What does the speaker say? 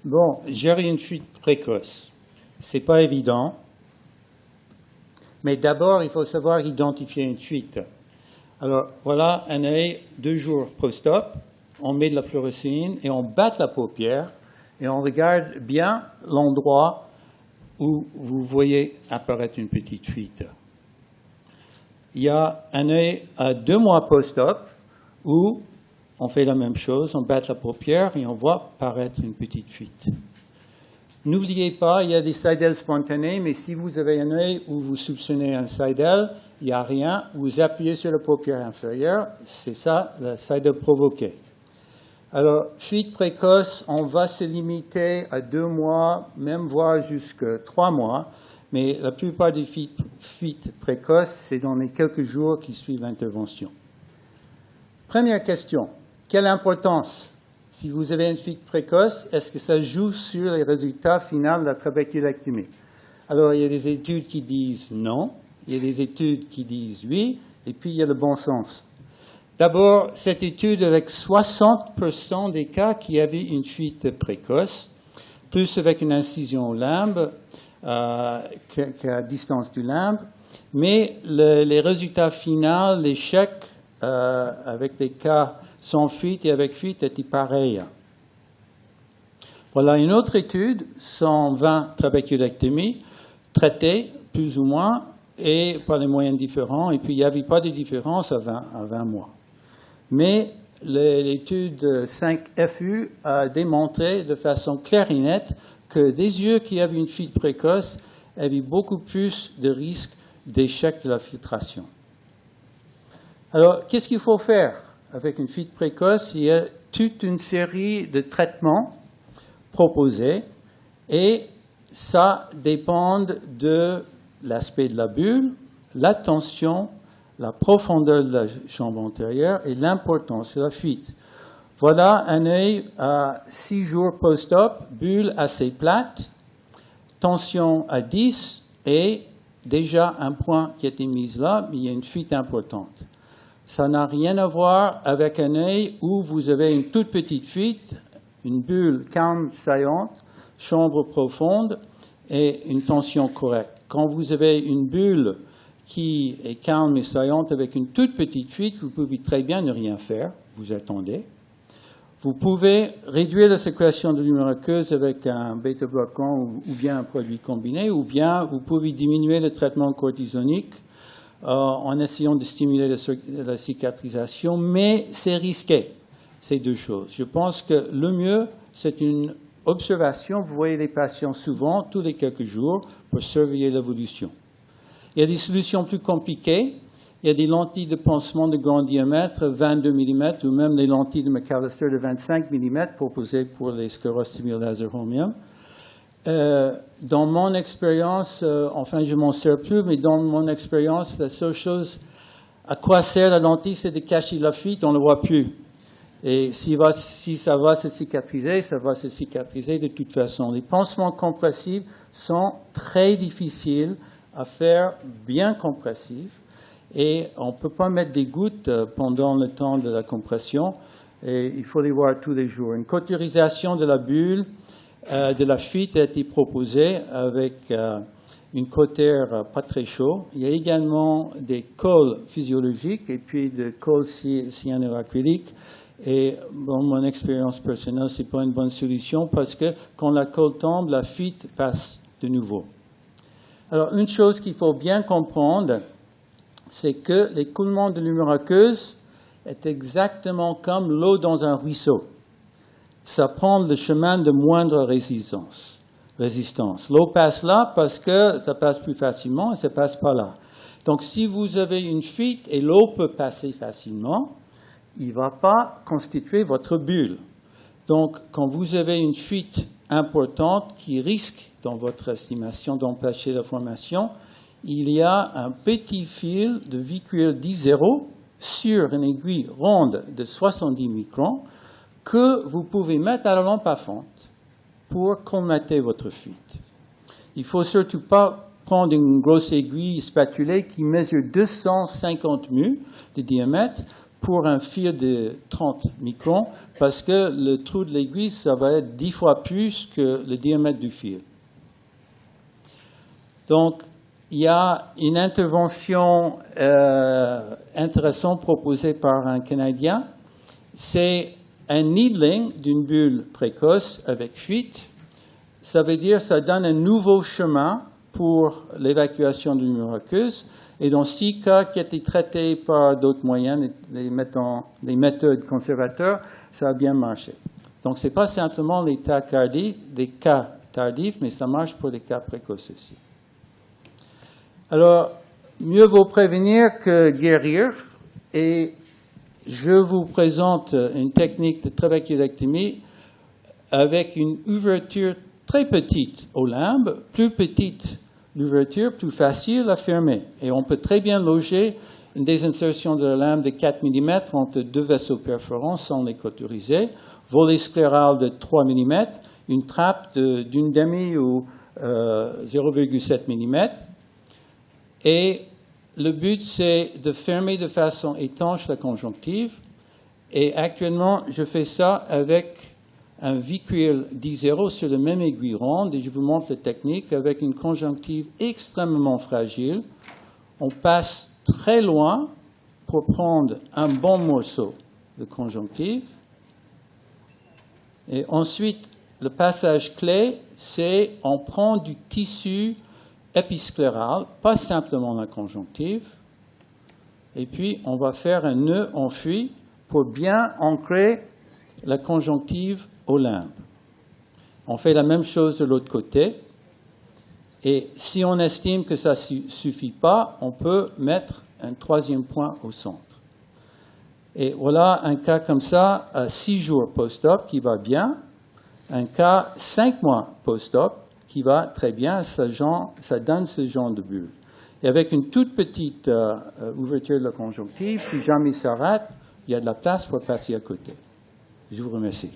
Bon, gérer une fuite précoce, c'est pas évident. Mais d'abord, il faut savoir identifier une fuite. Alors, voilà un œil 2 jours post-op. On met de la fluorescine et on batte la paupière et on regarde bien l'endroit où vous voyez apparaître une petite fuite. Il y a un œil à 2 mois post-op où on fait la même chose, on batte la paupière et on voit apparaître une petite fuite. N'oubliez pas, il y a des sidelles spontanées, mais si vous avez un œil où vous soupçonnez un sidelle, il n'y a rien, vous appuyez sur la paupière inférieure, c'est ça, la sidelle provoquée. Alors, fuite précoce, on va se limiter à 2 mois, même voire jusqu'à 3 mois, mais la plupart des fuites précoces, c'est dans les quelques jours qui suivent l'intervention. Première question, quelle importance? Si vous avez une fuite précoce, est-ce que ça joue sur les résultats finaux de la trabéculectomie? Alors, il y a des études qui disent non, il y a des études qui disent oui, et puis il y a le bon sens. D'abord, cette étude avec 60% des cas qui avaient une fuite précoce, plus avec une incision au limbe qu'à distance du limbe, mais les résultats finaux, l'échec avec des cas sans fuite et avec fuite étaient pareils. Voilà une autre étude, 120 trabéculectomies traitées plus ou moins et par des moyens différents, et puis il n'y avait pas de différence à 20 mois. Mais l'étude 5FU a démontré de façon claire et nette que des yeux qui avaient une fuite précoce avaient beaucoup plus de risques d'échec de la filtration. Alors, qu'est-ce qu'il faut faire avec une fuite précoce? Il y a toute une série de traitements proposés et ça dépend de l'aspect de la bulle, la tension, la profondeur de la chambre antérieure et l'importance de la fuite. Voilà un œil à 6 jours post-op, bulle assez plate, tension à 10 et déjà un point qui a été mis là, mais il y a une fuite importante. Ça n'a rien à voir avec un œil où vous avez une toute petite fuite, une bulle calme, saillante, chambre profonde et une tension correcte. Quand vous avez une bulle qui est calme et saillante avec une toute petite fuite, vous pouvez très bien ne rien faire, vous attendez. Vous pouvez réduire la circulation de l'humeur aqueuse avec un bêta-bloquant ou bien un produit combiné, ou bien vous pouvez diminuer le traitement cortisonique en essayant de stimuler la cicatrisation, mais c'est risqué, ces deux choses. Je pense que le mieux, c'est une observation. Vous voyez les patients souvent, tous les quelques jours, pour surveiller l'évolution. Il y a des solutions plus compliquées. Il y a des lentilles de pansement de grand diamètre, 22 mm, ou même les lentilles de McAllister de 25 mm proposées pour les sclérostomies laser holmium. Dans mon expérience, enfin je m'en sers plus, mais dans mon expérience, la seule chose à quoi sert la lentille, c'est de cacher la fuite, on ne le voit plus. Et si ça va se cicatriser, ça va se cicatriser de toute façon. Les pansements compressifs sont très difficiles à faire bien compressifs. Et on ne peut pas mettre des gouttes pendant le temps de la compression. Et il faut les voir tous les jours. Une cautérisation de la bulle, de la fuite a été proposée avec une cautère pas très chaud. Il y a également des cols physiologiques et puis des cols cyanuracryliques. Et dans mon expérience personnelle, ce n'est pas une bonne solution parce que quand la colle tombe, la fuite passe de nouveau. Alors, une chose qu'il faut bien comprendre, c'est que l'écoulement de l'humeur aqueuse est exactement comme l'eau dans un ruisseau. Ça prend le chemin de moindre résistance. L'eau passe là parce que ça passe plus facilement et ça passe pas là. Donc, si vous avez une fuite et l'eau peut passer facilement, il ne va pas constituer votre bulle. Donc, quand vous avez une fuite importante qui risque, dans votre estimation, d'empêcher la formation, il y a un petit fil de VQL 10.0 sur une aiguille ronde de 70 microns que vous pouvez mettre à la lampe à fonte pour colmater votre fuite. Il ne faut surtout pas prendre une grosse aiguille spatulée qui mesure 250 mu de diamètre pour un fil de 30 microns, parce que le trou de l'aiguille, ça va être 10 fois plus que le diamètre du fil. Donc, il y a une intervention intéressante proposée par un Canadien. C'est un needling d'une bulle précoce avec fuite. Ça veut dire que ça donne un nouveau chemin pour l'évacuation d'une mureuse. Et dans 6 cas qui étaient traités par d'autres moyens, les méthodes conservateurs, ça a bien marché. Donc, ce n'est pas simplement des cas tardifs, mais ça marche pour les cas précoces aussi. Alors, mieux vaut prévenir que guérir. Et je vous présente une technique de trabéculectomie avec une ouverture très petite au limbe, plus petite l'ouverture, plus facile à fermer. Et on peut très bien loger une désinsertion de la limbe de 4 mm entre 2 vaisseaux perforants sans les cauteriser, volet scléral de 3 mm, une trappe d'une demi ou 0,7 mm. Et le but, c'est de fermer de façon étanche la conjonctive. Et actuellement, je fais ça avec un Vicryl 10-0 sur le même aiguille ronde. Et je vous montre la technique avec une conjonctive extrêmement fragile. On passe très loin pour prendre un bon morceau de conjonctive. Et ensuite, le passage clé, c'est on prend du tissu épiscléral, pas simplement la conjonctive, et puis on va faire un nœud enfui pour bien ancrer la conjonctive au limbe. On fait la même chose de l'autre côté, et si on estime que ça ne suffit pas, on peut mettre un 3e point au centre. Et voilà un cas comme ça, à 6 jours post-op, qui va bien, un cas 5 mois post-op, qui va très bien, ça donne ce genre de bulle. Et avec une toute petite ouverture de la conjonctive, si jamais ça rate, il y a de la place pour passer à côté. Je vous remercie.